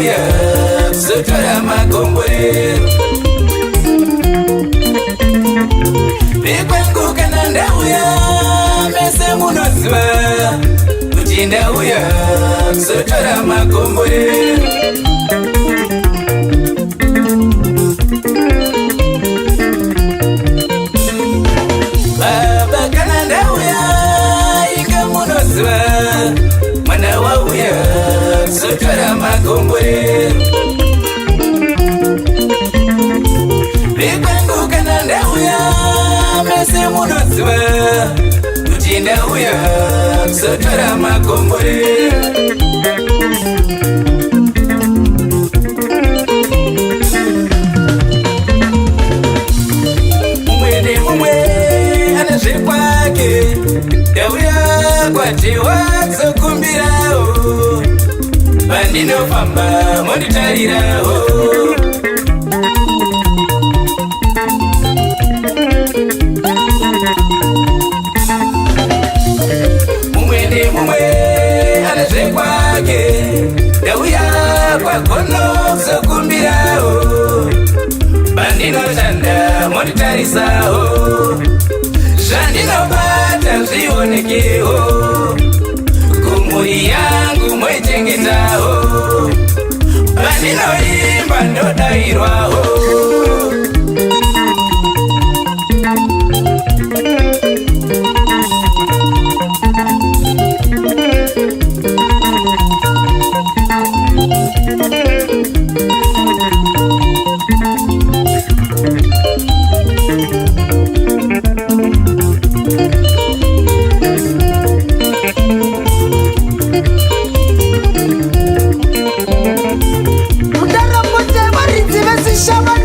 uya kuzotora magombore Nikwengu kana ndauya mese munoziva kuti ndauya kuzotora magombore Baba kana ndauya inga munoziva mwana wauya kuzotora magombore Nikwengu kana ndauya mese munoziva kuti ndauya kuzotora magombore Mumwe nemumwe ane zvekwake ndauya kwatiwa kuzokumbirawo pandinofamba monditarirawo ndauya kwagono kuzokumbirawo pandinoshanda monditarisawo zvandinobata zvionekewo kumhuri yangu moichengetawo pandinoimba ndodayirwawo Shama